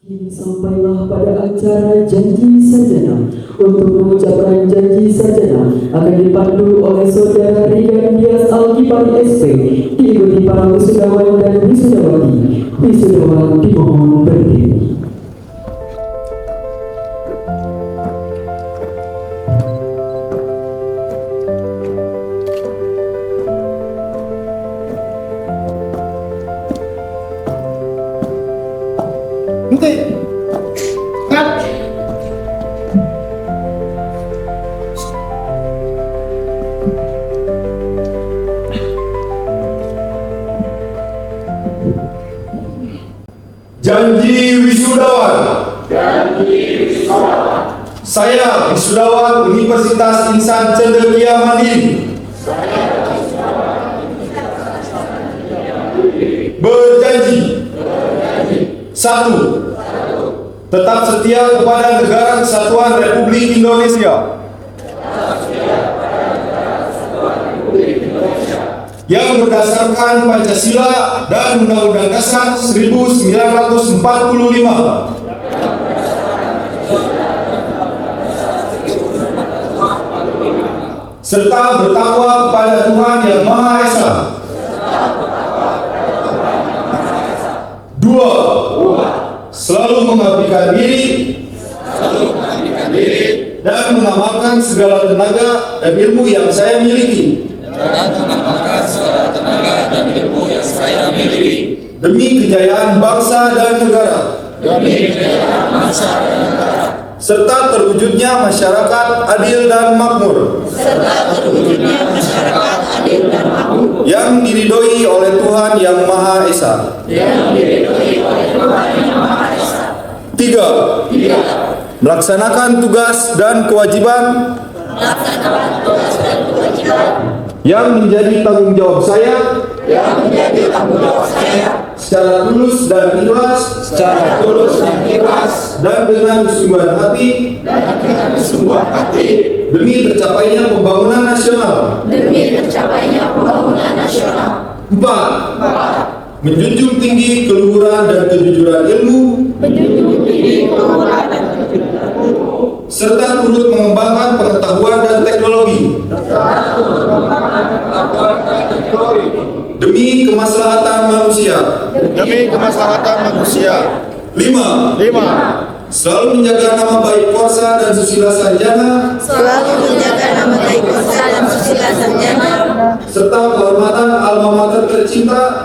Kini sampailah pada acara janji sarjana. Untuk mengucapkan janji sarjana akan dipandu oleh Saudara Rigan Dias Alkipari SP, diikuti para wisudawan dan wisudawati. Wisudawan dimohon berdiri. Janji wisudawan. Saya wisudawan Universitas Insan Cendekia Mandiri berjanji. 1. Tetap setia kepada Negara Kesatuan Republik Indonesia yang berdasarkan Pancasila dan Undang-Undang Dasar 1945, serta bertakwa kepada Tuhan Yang Maha Esa. 2. Selalu mengabdikan diri dan mengamalkan segala tenaga dan ilmu yang saya miliki demi kejayaan bangsa dan negara, serta terwujudnya masyarakat adil dan makmur yang diridhoi oleh Tuhan Yang Maha Esa. 3. Melaksanakan tugas dan kewajiban yang menjadi tanggung jawab saya secara tulus dan ikhlas dan dengan kesungguhan hati demi tercapainya pembangunan nasional. 4. Menjunjung tinggi keluhuran dan kejujuran ilmu serta turut mengembangkan pengetahuan dan teknologi demi kemaslahatan manusia. 5. Selalu menjaga nama baik Korsa dan Susila Sarjana serta kehormatan alma mater tercinta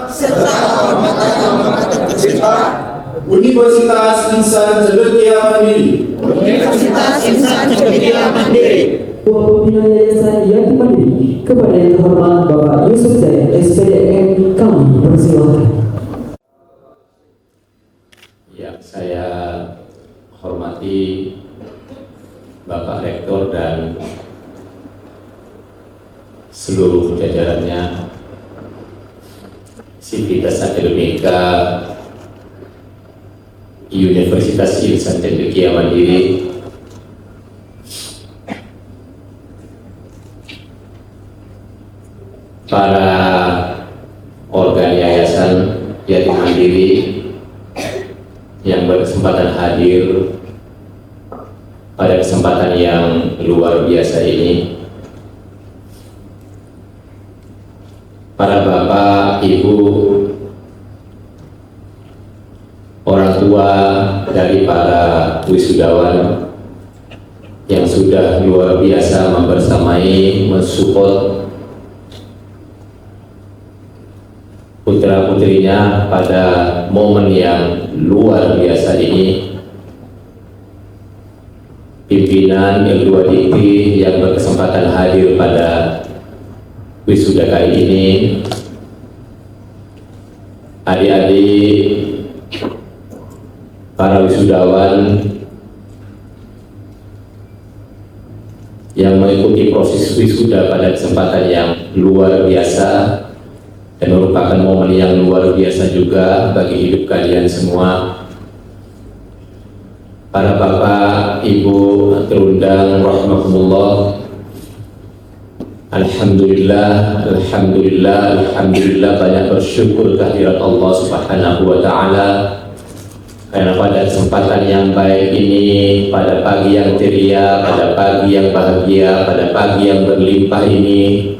Universitas Insan Cendekia Mandiri. Ketua Pembina Yayasan Yati Mandiri kepada Yang Terhormat Bapak Yusuf Zain SPDM, kami persilakan. Ya, saya hormati Bapak Rektor dan seluruh jajarannya, Sivitas Akademika Universitas Insan Cendekia Mandiri, para organ Yayasan Yati Mandiri yang berkesempatan hadir pada kesempatan yang luar biasa ini, para bapak, ibu, orang tua dari para wisudawan yang sudah luar biasa membersamai, mensupport putra-putrinya pada momen yang luar biasa ini. Pimpinan L2 Dikti yang berkesempatan hadir pada wisuda kali ini, adik-adik, para wisudawan yang mengikuti proses wisuda pada kesempatan yang luar biasa dan merupakan momen yang luar biasa juga bagi hidup kalian semua. Para bapak, ibu terundang rahimakumullah, alhamdulillah banyak bersyukur kehadirat Allah Subhanahu wa taala karena pada kesempatan yang baik ini, pada pagi yang ceria, pada pagi yang bahagia, pada pagi yang berlimpah ini,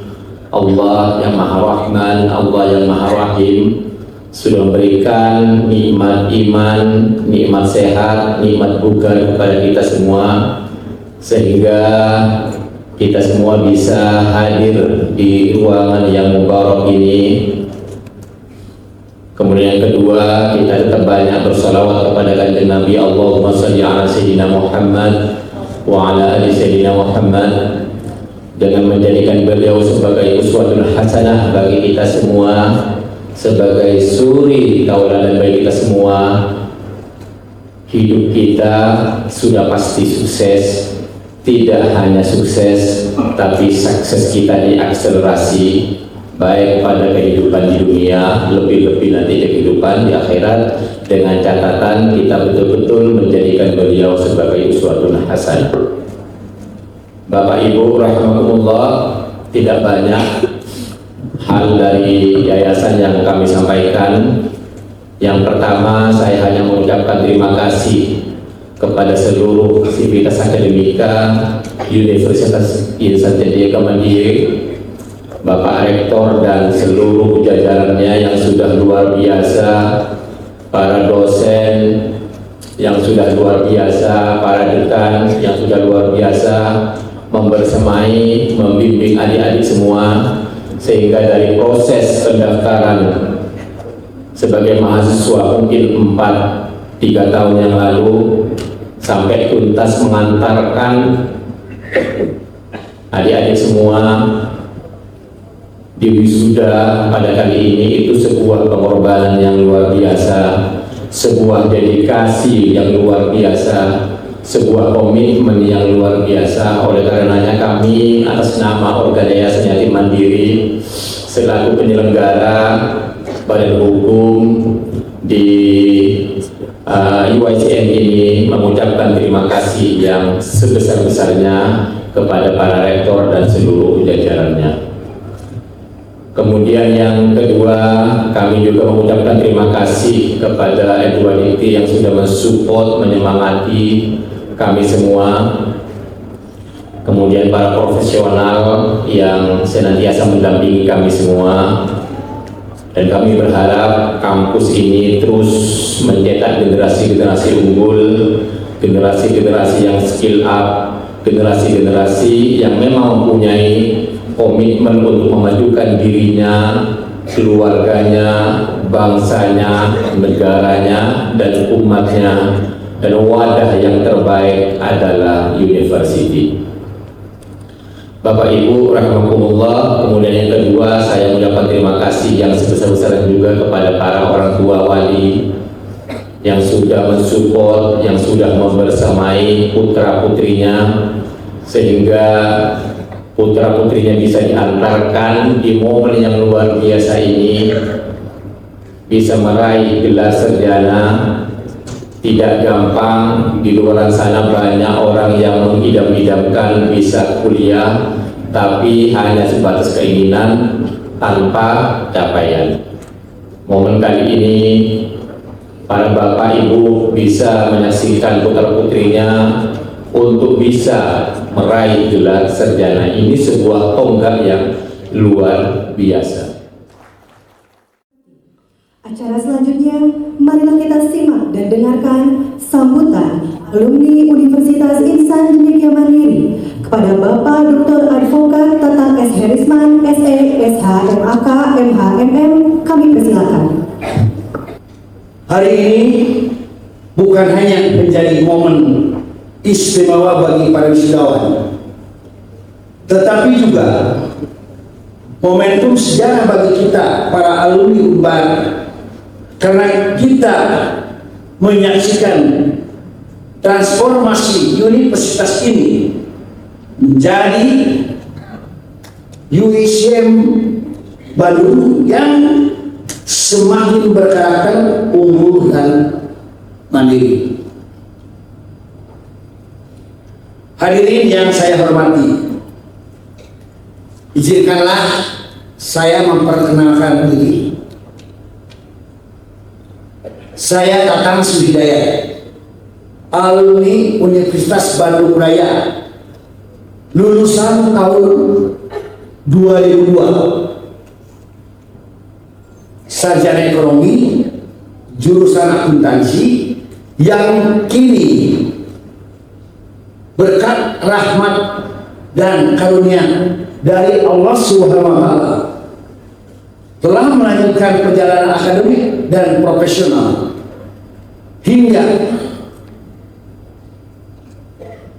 Allah yang Maha Rahman, Allah yang Maha Rahim sudah memberikan nikmat iman, nikmat sehat, nikmat bugar kepada kita semua, sehingga kita semua bisa hadir di ruangan yang mubarak ini. Kemudian yang kedua, kita tetap banyak bersalawat kepada kanjeng Nabi. Allahumma shalli ala sayyidina Muhammad wa ala ali sayyidina Muhammad, dengan menjadikan beliau sebagai uswatul hasanah bagi kita semua, sebagai suri tauladan bagi kita semua. Hidup kita sudah pasti sukses, tidak hanya sukses, tapi sukses kita diakselerasi, baik pada kehidupan di dunia, lebih-lebih nanti kehidupan di akhirat, dengan catatan kita betul-betul menjadikan beliau sebagai uswatun hasanah. Bapak Ibu rahimakumullah, tidak banyak hal dari yayasan yang kami sampaikan. Yang pertama, saya hanya mengucapkan terima kasih kepada seluruh sivitas akademika Universitas Insan Jaya Mandiri, Bapak Rektor dan seluruh jajarannya yang sudah luar biasa, para dosen yang sudah luar biasa, para dekan yang sudah luar biasa, membersamai, membimbing adik-adik semua, sehingga dari proses pendaftaran sebagai mahasiswa mungkin 3 tahun yang lalu sampai tuntas mengantarkan adik-adik semua di wisuda pada kali ini, itu sebuah pengorbanan yang luar biasa, sebuah dedikasi yang luar biasa, sebuah komitmen yang luar biasa. Oleh karenanya kami atas nama Organ Yayasan Yatim Mandiri selaku penyelenggara badan hukum di UICN ini mengucapkan terima kasih yang sebesar-besarnya kepada para rektor dan seluruh jajarannya. Kemudian yang kedua, kami juga mengucapkan terima kasih kepada Edward Dikti yang sudah mensupport, menyemangati kami semua. Kemudian para profesional yang senantiasa mendampingi kami semua. Dan kami berharap kampus ini terus mencetak generasi-generasi unggul, generasi-generasi yang skill up, generasi-generasi yang memang mempunyai komitmen untuk memajukan dirinya, keluarganya, bangsanya, negaranya, dan umatnya. Dan wadah yang terbaik adalah university. Bapak Ibu rahimakumullah. Kemudian yang kedua, saya mengucapkan terima kasih yang sebesar-besarnya juga kepada para orang tua wali yang sudah mensupport, yang sudah membersamai putra-putrinya, sehingga putra-putrinya bisa diantarkan di momen yang luar biasa ini, bisa meraih gelar sarjana. Tidak gampang, di luar sana banyak orang yang mengidam-idamkan bisa kuliah, tapi hanya sebatas keinginan tanpa capaian. Momen kali ini, para bapak ibu bisa menyaksikan putra-putrinya untuk bisa meraih gelar sarjana. Ini sebuah tonggak yang luar biasa. Acara selanjutnya, marilah kita simak dan dengarkan sambutan alumni Universitas Insan Jaya Mandiri kepada Bapak Dr. Advokat Tatang S. Herisman, SE, SH, MAK, MH, MM. Kami persilakan. Hari ini bukan hanya menjadi momen istimewa bagi para wisudawan, tetapi juga momentum sejarah bagi kita para alumni Unbar, karena kita menyaksikan transformasi universitas ini menjadi UICM Bandung yang semakin berkarakter unggul dan mandiri. Hadirin yang saya hormati, izinkanlah saya memperkenalkan diri. Saya Tatang Suhidayat, alumni Universitas Bandung Raya, lulusan tahun 2002, sarjana ekonomi, jurusan akuntansi, yang kini berkat rahmat dan karunia dari Allah Subhanahu wa Ta'ala telah melanjutkan perjalanan akademik dan profesional hingga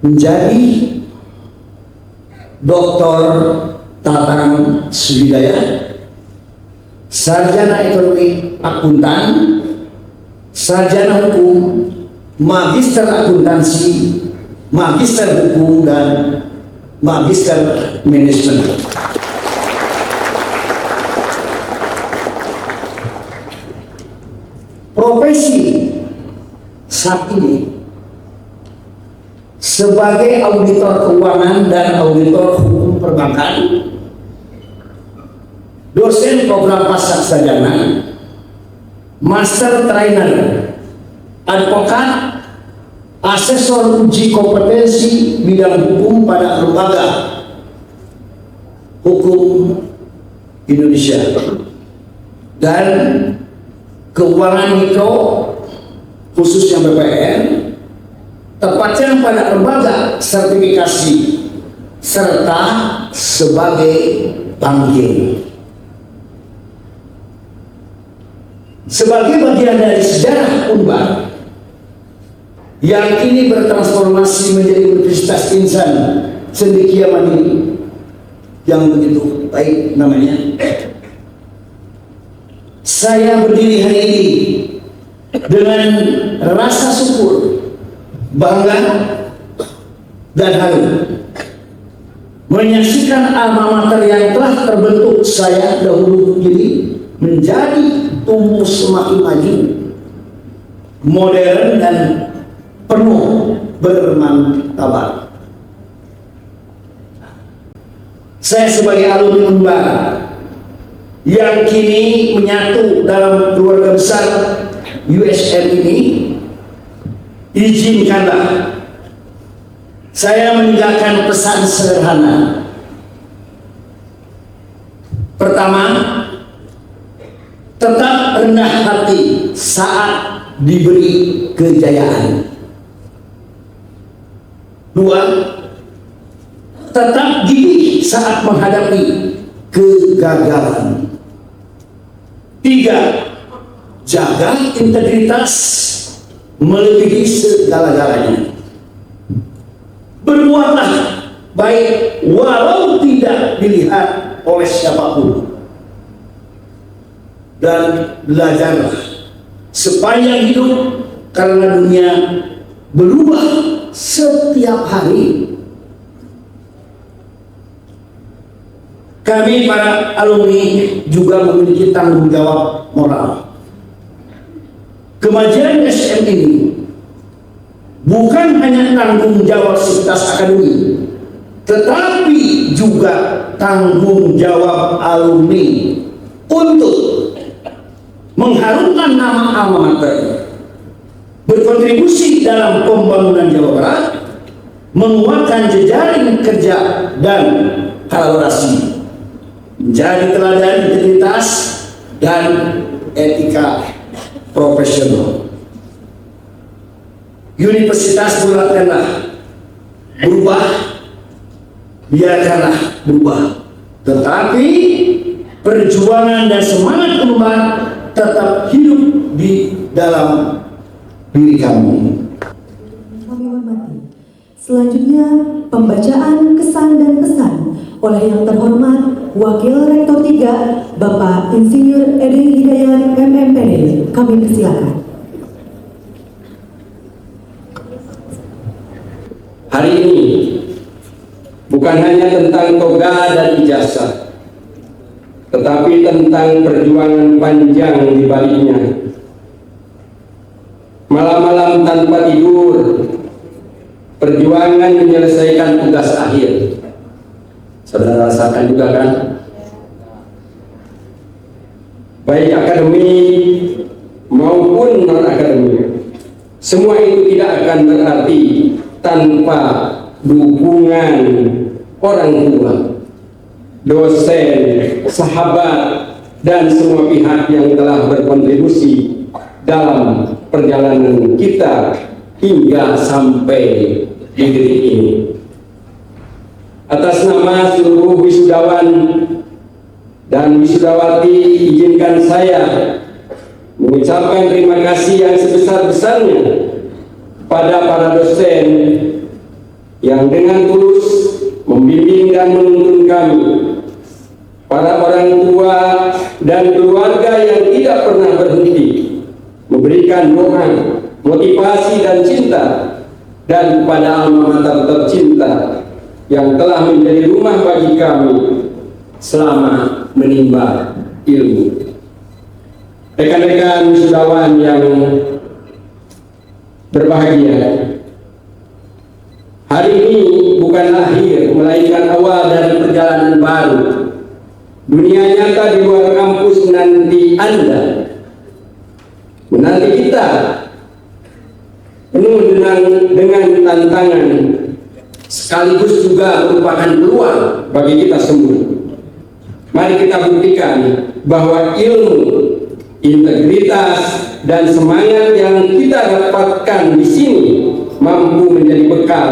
menjadi Dr. Tatang Suhidayat, sarjana ekonomi akuntan, sarjana hukum, magister akuntansi, magister hukum, dan magister manajemen. Profesi saat ini sebagai auditor keuangan dan auditor hukum perbankan, dosen program pasca sarjana, master trainer, advokat, asesor uji kompetensi bidang hukum pada lembaga hukum Indonesia, dan keuangan mikro khususnya BPN, tepatnya pada lembaga sertifikasi serta sebagai panggilan. Sebagai bagian dari sejarah Unbar yang kini bertransformasi menjadi Universitas Insan Cendekia Mandiri yang begitu baik namanya, saya berdiri hari ini dengan rasa syukur, bangga, dan haru menyaksikan alma mater yang telah terbentuk saya dahulu ini menjadi tumbuh semakin maju, modern, dan penuh bermartabat. Saya sebagai alumni Unbar yang kini menyatu dalam keluarga besar USM ini, izinkanlah saya meninggalkan pesan sederhana. Pertama, tetap rendah hati saat diberi kejayaan. Dua, tetap gigih saat menghadapi kegagalan. Tiga, jaga integritas melebihi segala-galanya. Berbuatlah baik walau tidak dilihat oleh siapapun, dan belajarlah sepanjang hidup karena dunia berubah setiap hari. Kami para alumni juga memiliki tanggung jawab moral. Kemajuan SM ini bukan hanya tanggung jawab sivitas akademik, tetapi juga tanggung jawab alumni untuk mengharumkan nama alma mater, berkontribusi dalam pembangunan Jawa Barat, menguatkan jejaring kerja dan kolaborasi, menjadi teladan integritas dan etika profesional. Universitas bulatkanlah berubah, biarkanlah berubah, tetapi perjuangan dan semangat Unbar tetap hidup di dalam diri kami. Kami hormati. Selanjutnya, pembacaan kesan dan pesan oleh yang terhormat Wakil Rektor 3, Bapak Insinyur Edi Hidayat MMPD. Kami persilakan. Hari ini bukan hanya tentang toga dan ijazah, tetapi tentang perjuangan panjang di baliknya. Malam-malam tanpa tidur, perjuangan menyelesaikan tugas akhir. Saudara rasakan juga kan? Baik akademik maupun non-akademik. Semua itu tidak akan berarti tanpa dukungan orang tua, dosen, sahabat, dan semua pihak yang telah berkontribusi dalam perjalanan kita hingga sampai di titik ini. Atas nama seluruh wisudawan dan wisudawati, izinkan saya mengucapkan terima kasih yang sebesar-besarnya pada para dosen yang dengan tulus membimbing dan menuntun kami, para orang tua dan keluarga yang tidak pernah berhenti memberikan doa, motivasi dan cinta, dan pada alma mater tercinta yang telah menjadi rumah bagi kami selama menimba ilmu. Rekan-rekan wisudawan yang berbahagia, hari ini bukan akhir, melainkan awal dari perjalanan baru. Dunia nyata di luar kampus menanti Anda, menanti kita, penuh dengan tantangan, sekaligus juga merupakan peluang bagi kita semua. Mari kita buktikan bahwa ilmu, integritas, dan semangat yang kita dapatkan di sini mampu menjadi bekal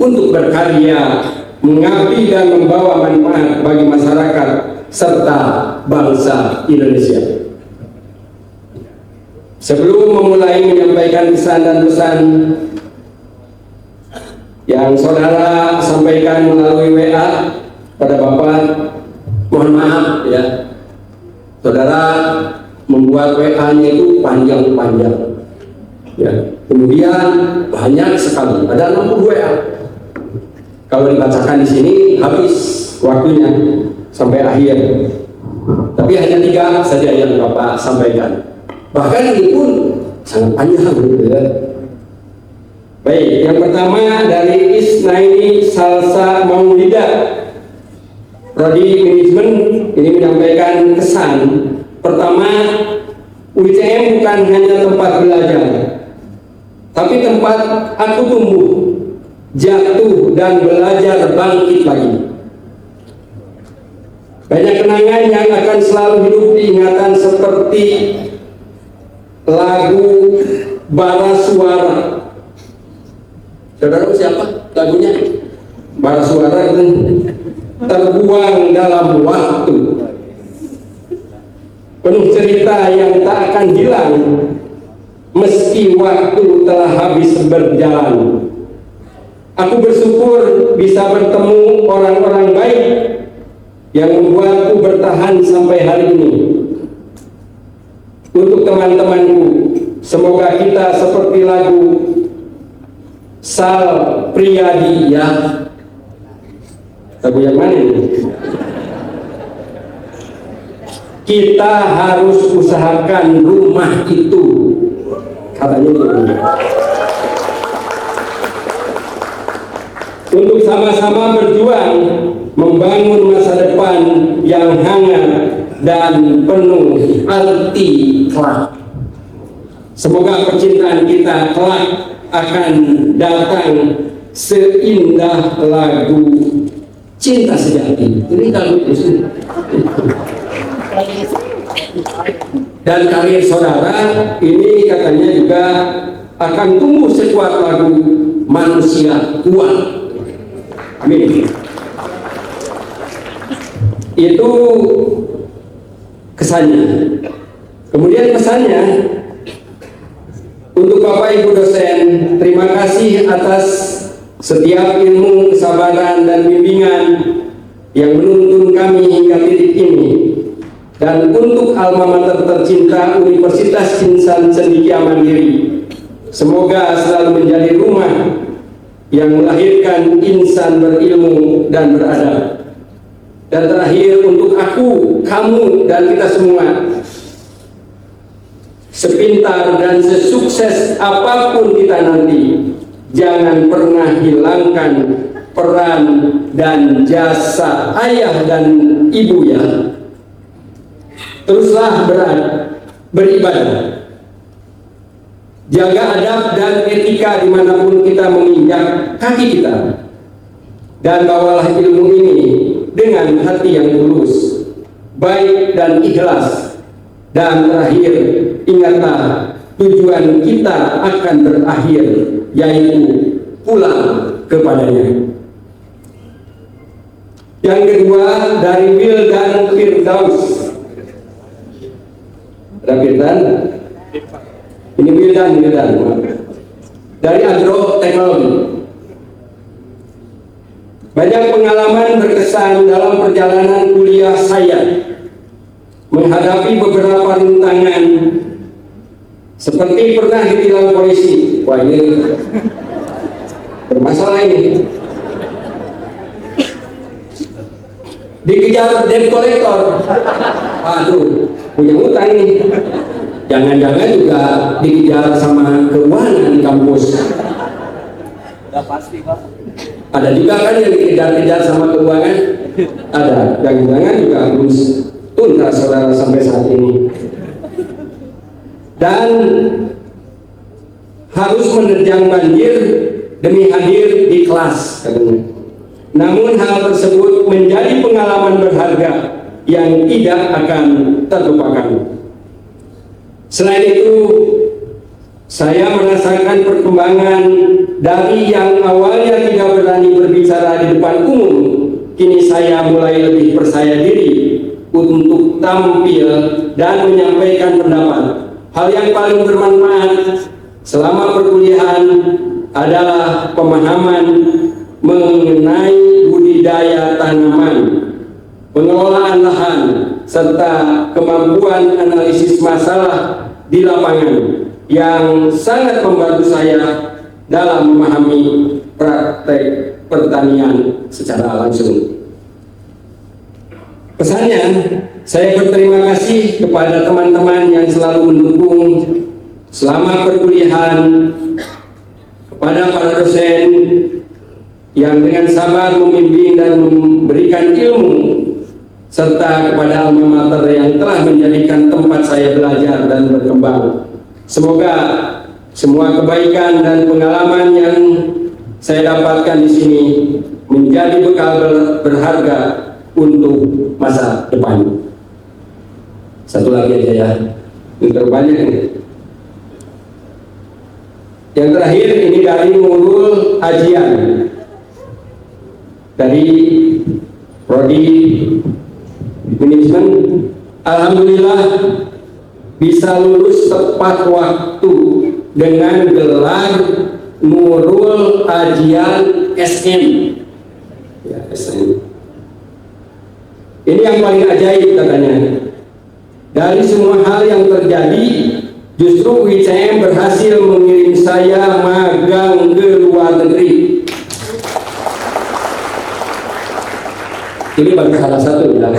untuk berkarya, mengabdi dan membawa manfaat bagi masyarakat serta bangsa Indonesia. Sebelum memulai menyampaikan pesan dan pesan yang saudara sampaikan melalui WA pada Bapak, mohon maaf ya, saudara membuat WA-nya itu panjang-panjang ya, kemudian banyak sekali, ada 60 WA. Kalau dibacakan di sini habis waktunya sampai akhir, tapi hanya 3 saja yang Bapak sampaikan. Bahkan ini pun sangat panjang gitu ya. Baik, yang pertama dari Isnaini Salsa Maulida, Prodi Manajemen, ini menyampaikan kesan. Pertama, UITM bukan hanya tempat belajar, tapi tempat aku tumbuh, jatuh, dan belajar bangkit lagi. Banyak kenangan yang akan selalu hidup diingatan, seperti lagu Bara Suara. Saudara siapa lagunya? Bara Suara itu terbuang dalam waktu, penuh cerita yang tak akan hilang meski waktu telah habis berjalan. Aku bersyukur bisa bertemu orang-orang baik yang membuatku bertahan sampai hari ini. Untuk teman-temanku, semoga kita seperti lagu Sal Priadi ya. Lagu yang mana ini? Kita harus usahakan rumah itu, katanya gitu. Untuk sama-sama berjuang membangun masa depan yang hangat dan penuh arti kelak. Semoga percintaan kita kelak akan datang seindah lagu Cinta Sejati. Ini lagu itu. Dan karir saudara ini katanya juga akan tumbuh sekuat lagu Manusia Kuat. Amin. Itu kesannya. Kemudian pesannya untuk Bapak Ibu dosen, terima kasih atas setiap ilmu, kesabaran, dan bimbingan yang menuntun kami hingga titik ini. Dan untuk alma mater tercinta Universitas Insan Cendekia Mandiri, semoga selalu menjadi rumah yang melahirkan insan berilmu dan beradab. Dan terakhir untuk aku, kamu, dan kita semua, sepintar dan sesukses apapun kita nanti, jangan pernah hilangkan peran dan jasa ayah dan ibu ya. Teruslah beribadah, jaga adab dan etika dimanapun kita menginjak kaki kita, dan bawalah ilmu ini dengan hati yang tulus, baik dan ikhlas. Dan terakhir, ingatlah tujuan kita akan berakhir, yaitu pulang kepadanya. Yang kedua, dari Wildan Firdaus. Ada Wildan? Ini Wildan. Dari Agro Teknologi. Banyak pengalaman berkesan dalam perjalanan kuliah saya menghadapi beberapa rintangan, seperti pernah ditilang polisi. Wah, ini bermasalah ini. Dikejar debt collector. Aduh, punya utang ini. Jangan-jangan juga dikejar sama keuangan di kampus. Udah pasti, Pak. Ada juga kan yang dikejar-kejar sama keuangan? Ada. Jangan-jangan juga harus tuntas saudara sampai saat ini. Dan harus menerjang banjir demi hadir di kelas, katanya. Namun hal tersebut menjadi pengalaman berharga yang tidak akan terlupakan. Selain itu, saya merasakan perkembangan dari yang awalnya tidak berani berbicara di depan umum, kini saya mulai lebih percaya diri untuk tampil dan menyampaikan pendapat. Hal yang paling bermanfaat selama perkuliahan adalah pemahaman mengenai budidaya tanaman, pengelolaan lahan, serta kemampuan analisis masalah di lapangan yang sangat membantu saya dalam memahami praktek pertanian secara langsung. Pesannya, saya berterima kasih kepada teman-teman yang selalu mendukung selama perkuliahan, kepada para dosen yang dengan sabar membimbing dan memberikan ilmu, serta kepada alma mater yang telah menjadikan tempat saya belajar dan berkembang. Semoga semua kebaikan dan pengalaman yang saya dapatkan di sini menjadi bekal berharga untuk masa depan. Satu lagi aja ya, ini terbanyak nih. Yang terakhir ini dari Nurul Ajian, dari Prodi Manajemen. Alhamdulillah bisa lulus tepat waktu dengan gelar Nurul Ajian SM. Ya, SM. Ini yang paling ajaib katanya. Dari semua hal yang terjadi, justru UICM berhasil mengirim saya magang ke luar negeri. Ini baru salah satu ya.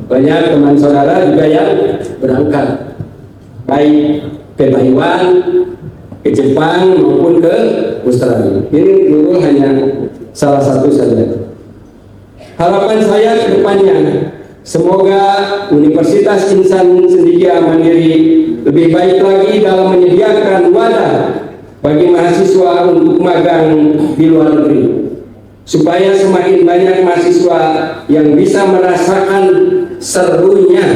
Banyak teman saudara juga yang berangkat, baik ke Taiwan, ke Jepang maupun ke Australia. Ini dulu hanya salah satu saja. Harapan saya ke depannya, semoga Universitas Insan Cendekia Mandiri lebih baik lagi dalam menyediakan wadah bagi mahasiswa untuk magang di luar negeri, supaya semakin banyak mahasiswa yang bisa merasakan serunya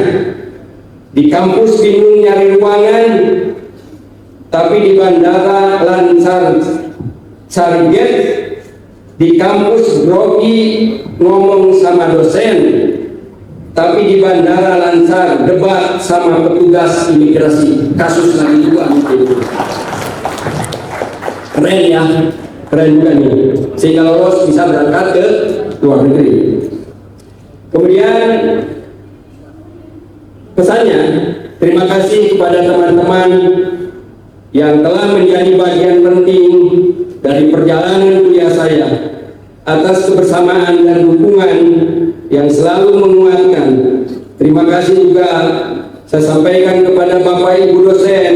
di kampus bingung nyari ruangan, tapi di bandara lancar cari gate, di kampus grogi ngomong sama dosen, tapi di bandara lancar debat sama petugas imigrasi. Kasus lagi juga mungkin. Keren ya, keren juga nih, sehingga lolos bisa berangkat ke luar negeri. Kemudian pesannya, terima kasih kepada teman-teman yang telah menjadi bagian penting dari perjalanan kuliah saya, atas kebersamaan dan dukungan yang selalu menguatkan. Terima kasih juga saya sampaikan kepada Bapak Ibu dosen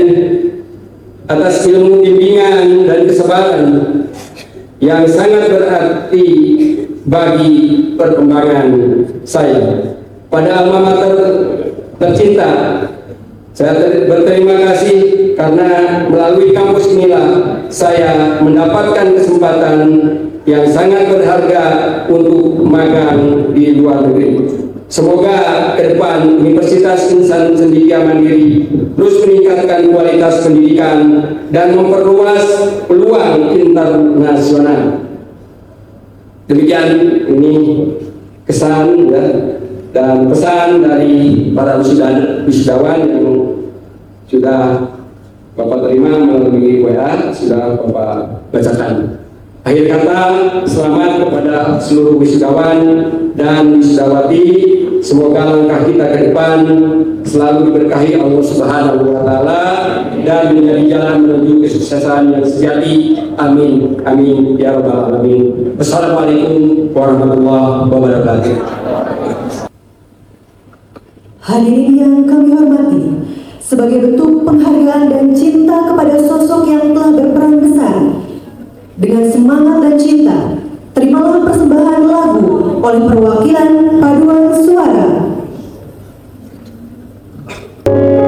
atas ilmu bimbingan dan kesabaran yang sangat berarti bagi perkembangan saya. Pada alma mater tercinta, saya berterima kasih karena melalui kampus inilah saya mendapatkan kesempatan yang sangat berharga untuk magang di luar negeri. Semoga ke depan Universitas Insan Cendekia Mandiri terus meningkatkan kualitas pendidikan dan memperluas peluang internasional. Demikian ini kesan ya, dan pesan dari para wisudawan yang sudah Bapak terima melalui WA, sudah Bapak bacakan. Akhir kata, selamat kepada seluruh wisudawan dan wisudawati. Semoga langkah kita ke depan selalu diberkahi Allah Subhanahu wa Ta'ala dan menjadi jalan menuju kesuksesan yang sejati. Amin. Amin ya rabbal alamin. Wassalamualaikum warahmatullahi wabarakatuh. Hadirin yang kami hormati, sebagai bentuk penghargaan dan cinta kepada sosok yang telah berperan besar, dengan semangat dan cinta, terimalah persembahan lagu oleh perwakilan paduan suara. Dahulu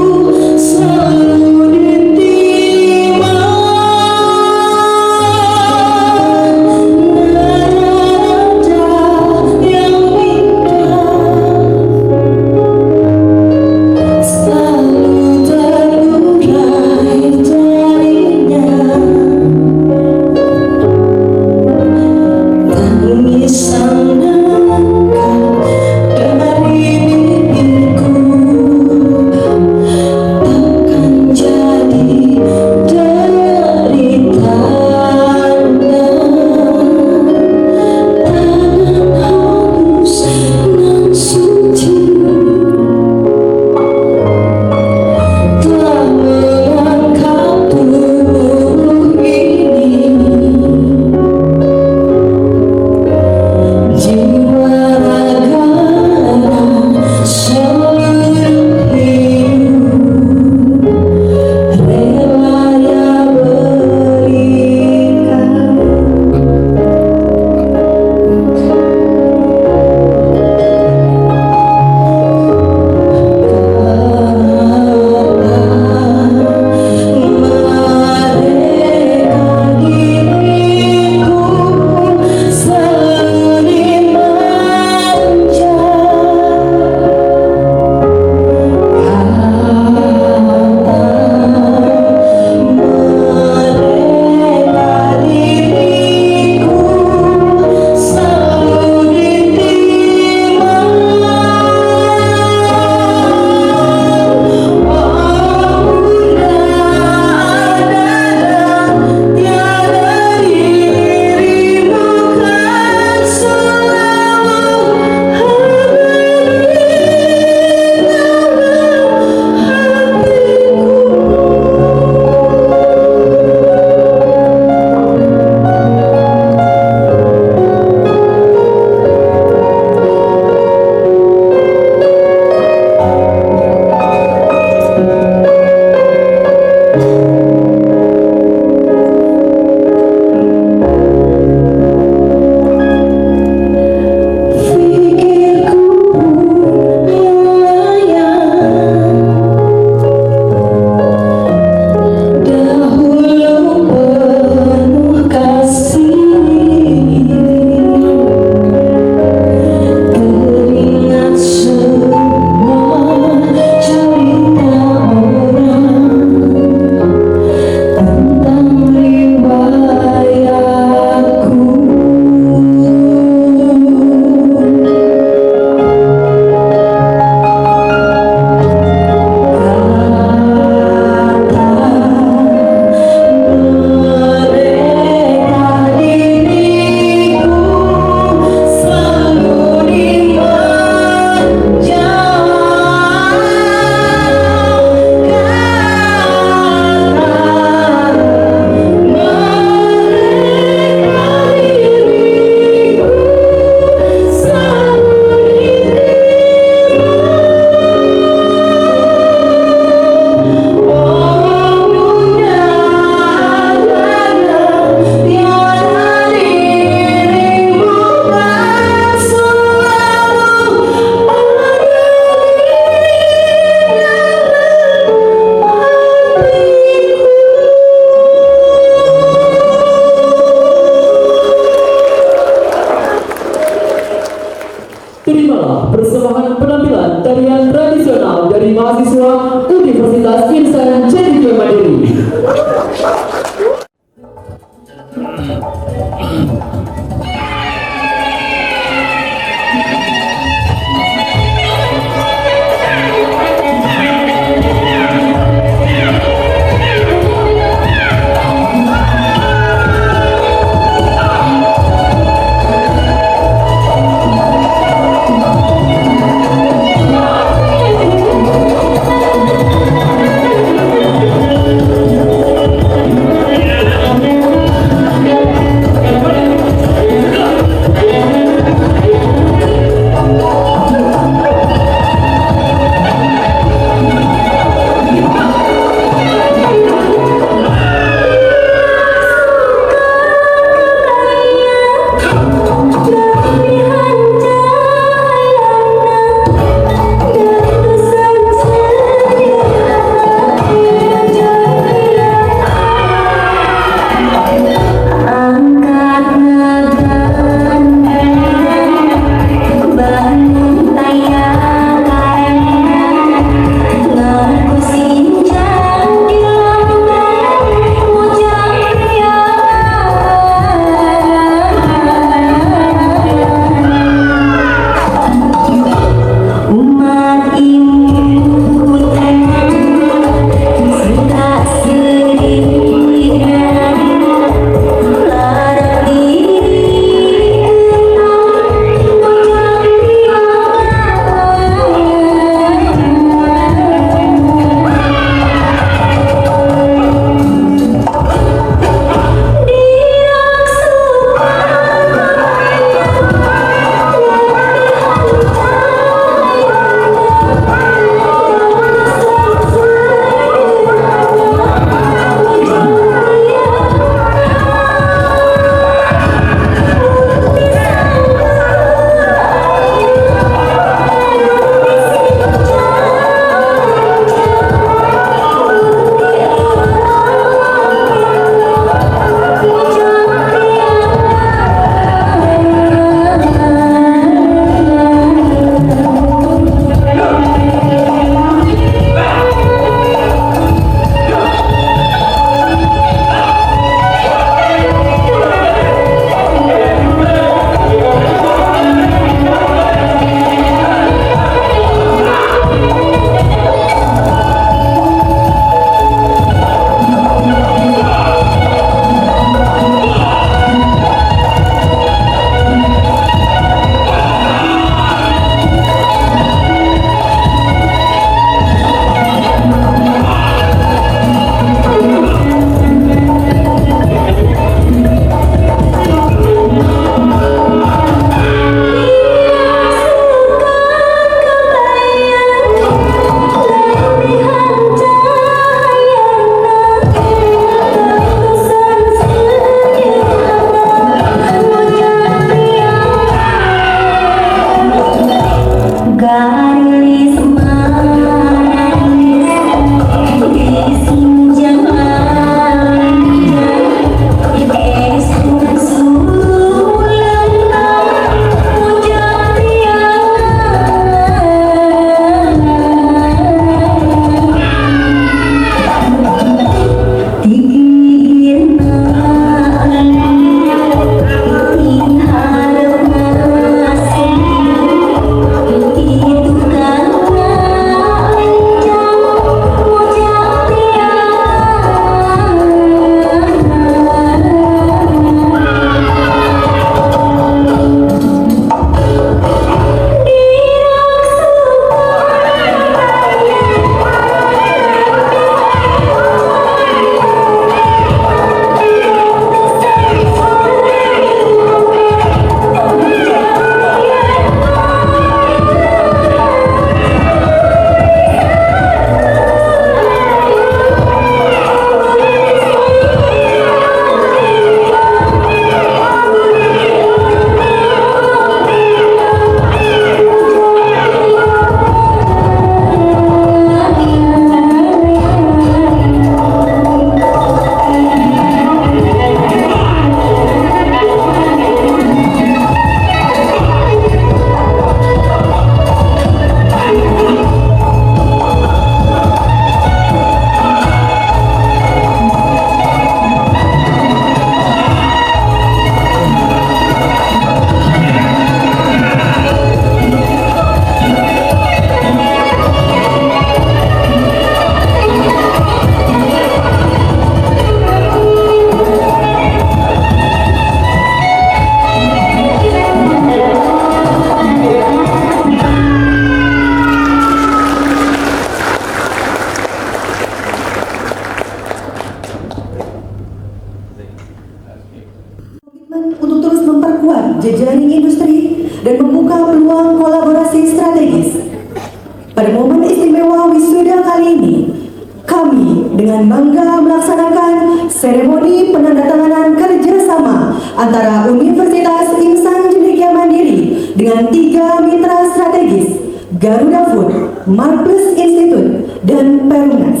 dengan bangga melaksanakan seremoni penandatanganan kerjasama antara Universitas Insan Cendekia Mandiri dengan 3 mitra strategis, Garuda Food, Marplus Institute, dan Perumnas.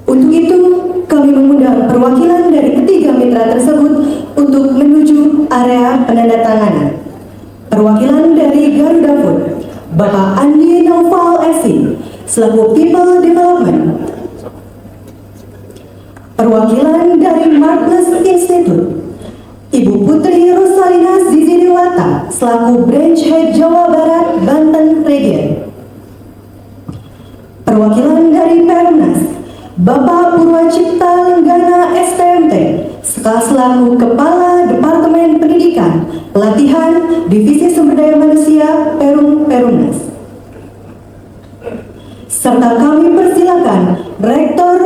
Untuk itu, kami mengundang perwakilan dari ketiga mitra tersebut untuk menuju area penandatanganan. Perwakilan dari Garuda Food, Bapak Andi Naufal SC, selaku People Development. Perwakilan dari Marplus Institute, Ibu Putri Rosalina Zizidiwata, selaku Branch Head Jawa Barat Banten Region. Perwakilan dari Perumnas, Bapak Purwacipta Lenggana STMT, selaku Kepala Departemen Pendidikan, Pelatihan, Divisi Sumber Daya Manusia, Perumnas. Serta kami persilakan Rektor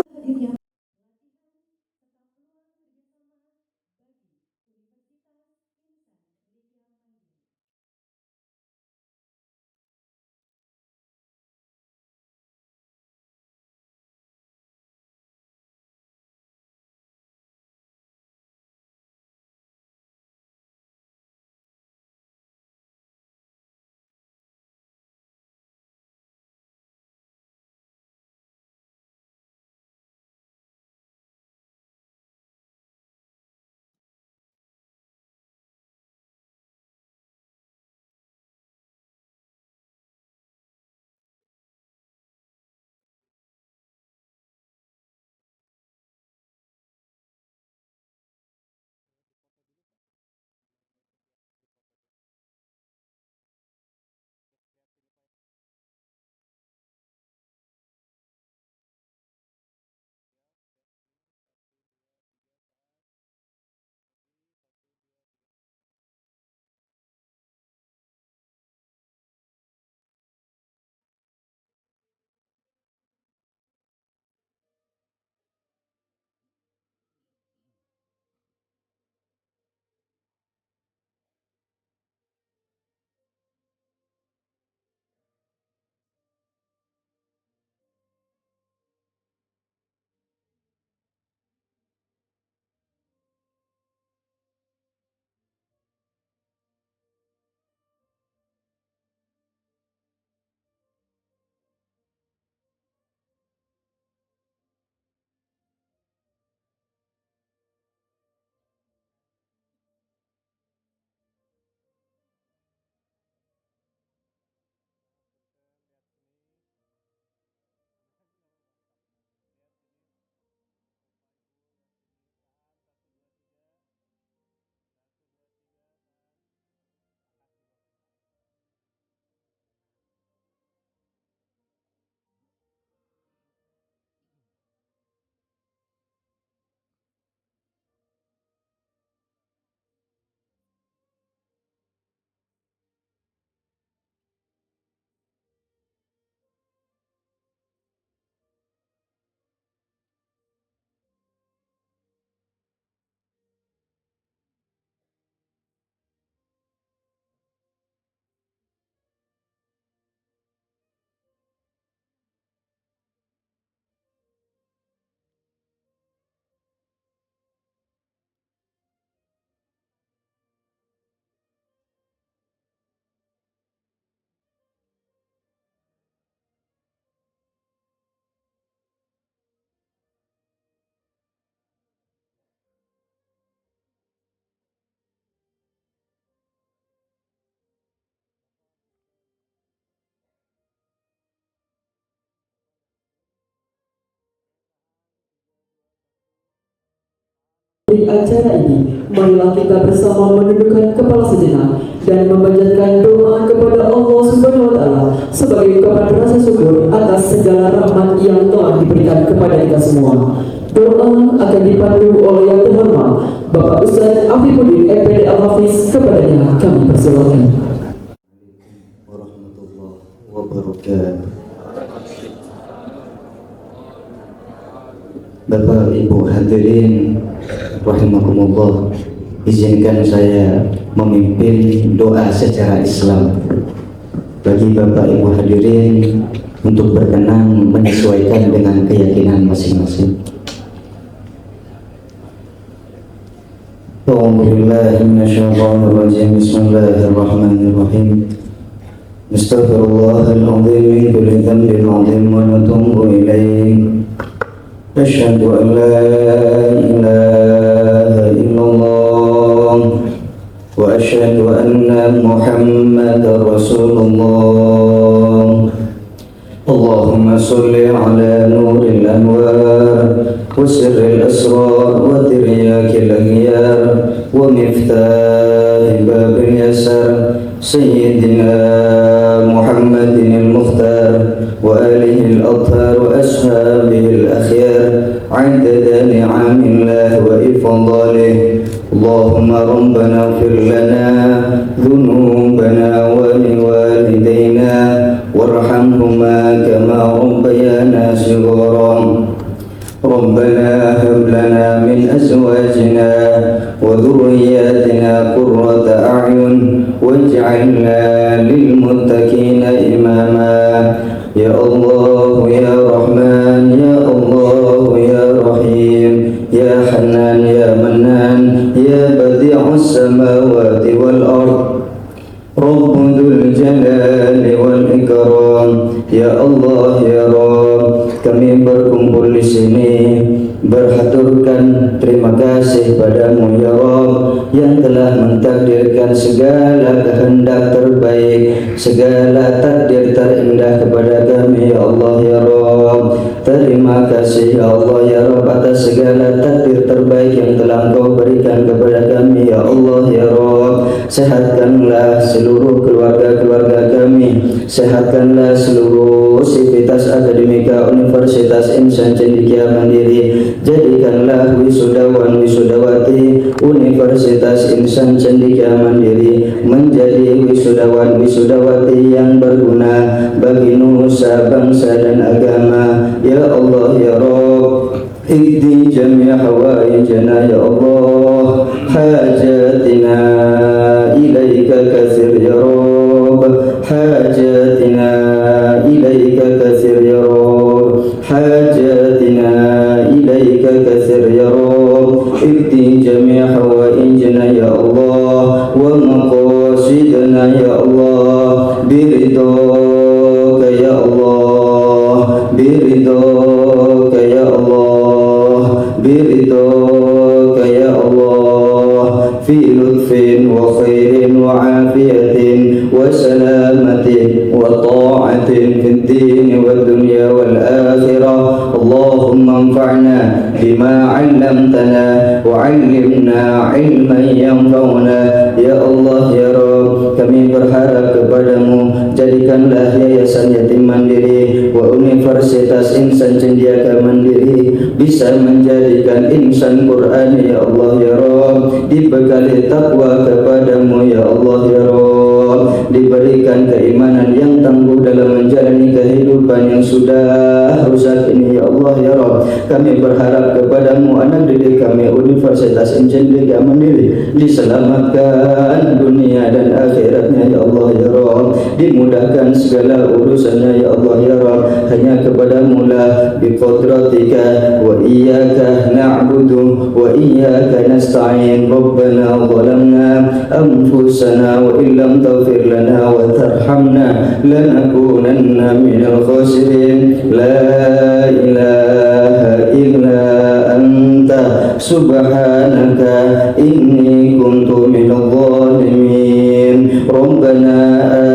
Di acara ini, marilah kita bersama menundukkan kepala sejenak dan memanjatkan doa kepada Allah Subhanahu wa Ta'ala sebagai ungkapan rasa syukur atas segala rahmat yang telah diberikan kepada kita semua. Doa akan dipandu oleh yang terhormat Bapak Ustaz Afifuddin EPD Al-Hafiz. Kepadanya kami persilakan. Warahmatullahi wabarakatuh. Bapak Ibu hadirin rahimakumullah, izinkan saya memimpin doa secara Islam. Bagi Bapak Ibu hadirin, untuk berkenan menyesuaikan dengan keyakinan masing-masing. A'udzubillahi minasyaitonirrajim. Bismillahirrahmanirrahim. Astaghfirullahal azim min kulli dhanbin 'azim wa natubu ilaih. Asyhadu an la ilaha illallah wa asyhadu anna Muhammadar Rasulullah. Allahumma sholli ala nuril anwar wa sirril asrar wa tiryakil aghyar wa miftahi babil yasar Sayyidina Muhammadin al-Mukhtar wa alihi al-athhar wa ashabihi al-akhyar 'adada ni'amillah wa ifdalih. Allahumma rabbana ighfir lana dhunubana wa liwalidayna warhamhuma kama rabbayana shighara. Rabbana hab lana min azwajina wa dhurriyyatina qurrata a'yun waj'alna lil muttaqina imama. Ya Allah ya Rahman ya Allah ya Rahim ya Hanan ya Mannan ya Badi'us samawati wal ard Rabbul jalali wal ikram. Ya Allah ya Rabb, kami berkumpul di sini berhaturkan terima kasih padamu ya Rabb yang telah mentakdirkan segala kehendak terbaik, segala takdir terindah kepada kami ya Allah ya Rabb. Terima kasih ya Allah ya Rabb atas segala takdir terbaik yang telah Engkau berikan kepada kami ya Allah ya Rabb. Sehatkanlah seluruh keluarga-keluarga kami, sehatkanlah seluruh sivitas akademika Universitas Insan Cendekia Mandiri. Jadikanlah wisudawan wisudawati Universitas Insan Cendekia Mandiri menjadi wisudawan wisudawati yang berguna bagi nusa, bangsa dan agama ya Allah ya Rabb. Iqdi jami' hawaijana ya Allah, hajatina ilaika katsir ya Rabb, hajatina ilaika katsir ya Rabb, hajatina ilaika katsir ya Rabb. Iqdi jami' hawaijana ya Allah wa maqasidana ya Allah, biridhaka ya Allah, biridhaka ya Allah, biridhaka ya Allah, fi lutfin wa khairin wa afiyatin wa salamatin wa ta'atin fid din wad dunya wal akhirah. Allahumma anfa'na bima 'allamtana wa 'allimna 'ilman yanfa'una ya Allah ya Rabb. Kami berharap kepadamu, jadikanlah Yayasan Yatim Mandiri wa Universitas Insan Cendekia Mandiri bisa menjadikan insan Quran ya Allah ya Rabb, dibekali takwa kepadamu ya Allah ya Rabb, diberikan keimanan yang tangguh dalam menjalani kehidupan yang sudah rusak ini ya Allah ya Rabb. Kami berharap kepadamu anak didik kami Universitas Insan Cendekia Mandiri diselamatkan dunia dan akhiratnya ya Allah ya Rabb, dimudahkan segala urusannya ya Allah ya Rabb. Hanya kepadamu lah biqudratika wa iyyaka na'budu wa iyyaka nasta'in. Rabbana zalamna anfusana wa illam taghfir lana wa tarhamna lanakunanna minal khasirin. La ilaha illa anta subhanaka inni kuntu minadh dhalimin. Rabbana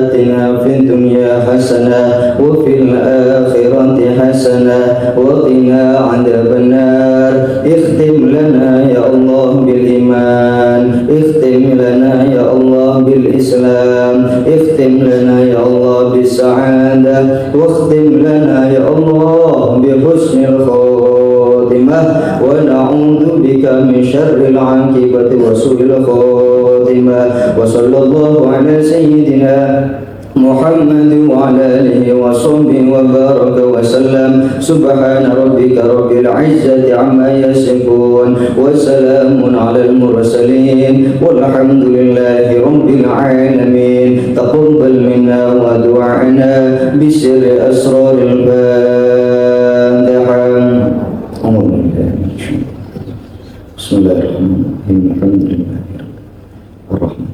atina fid dunya hasanah wa fil akhirati hasanah wa qina adzabannar. Ikhtim lana ya Allah bil iman, ikhtim lana ya Allah bil Islam, ikhtim lana ya Allah bis sa'adah, wa ikhtim lana ya Allah bi husnil khatimah, wa na'udzu bika min syarril 'aqibati wa su'il khatimah. Wa sallallahu ala sayyidina محمد وعلى آله وصحبه وبارك وسلم. سبحان ربك رب العزة عما يصفون وسلام على المرسلين والحمد لله رب العالمين. تقبل منا ودعانا بسر أسرار الفاتحة. بسم الله الرحمن الرحيم. الحمد لله الرحمن.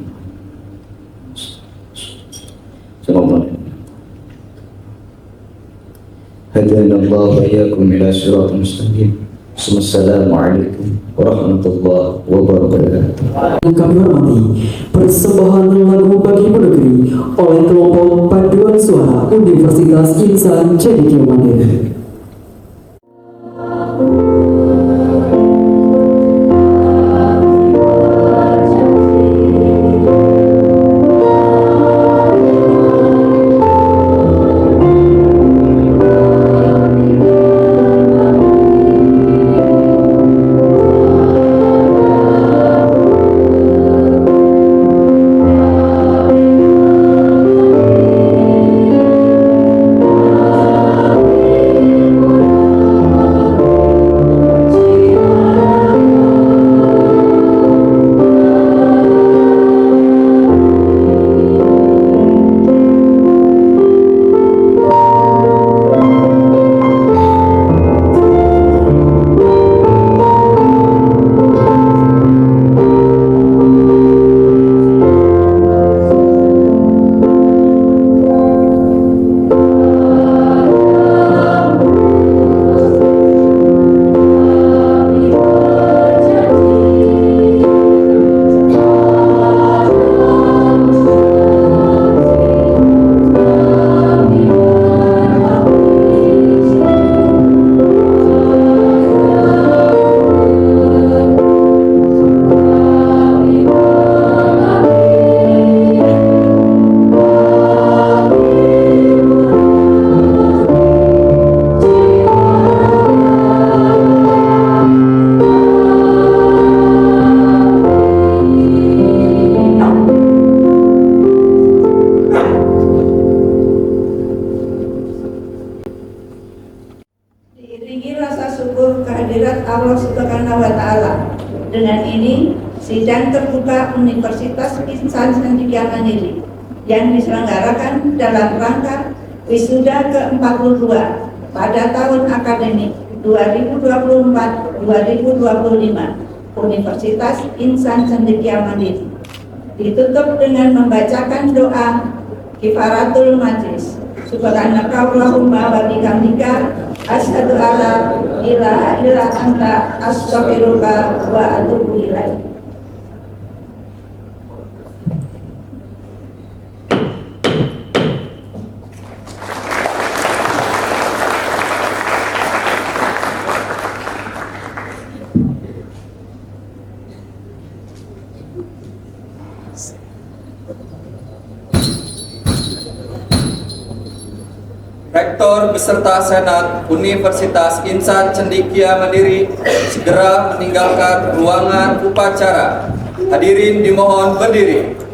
هدانا الله وإياكم إلى صراط مستقيم. Assalamualaikum warahmatullahi wabarakatuh. Yang kami hormati, persembahan lagu Bagimu Negeri oleh kelompok Paduan Suara Universitas Insan Cendekia Mandiri. Allah Subhanahu wa Ta'ala. Dengan ini, sidang terbuka Universitas Insan Cendekia Mandiri yang diselenggarakan dalam rangka wisuda ke-42 pada tahun akademik 2024-2025 Universitas Insan Cendekia Mandiri ditutup dengan membacakan doa kifaratul majlis. Subhanakallahumma wa bihamdika asyhadu alla ilaha illa anta astaghfiruka wa atubu ilaik. Rektor beserta Senat Universitas Insan Cendekia Mandiri segera meninggalkan ruangan upacara. Hadirin dimohon berdiri.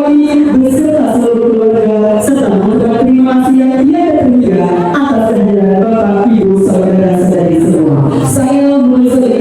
Wali beserta seluruh keluarga serta mengucapkan terima kasih yang tiada terhingga atas kehadiran Bapak, Ibu, saudara-saudari semua. Saya mengucapkan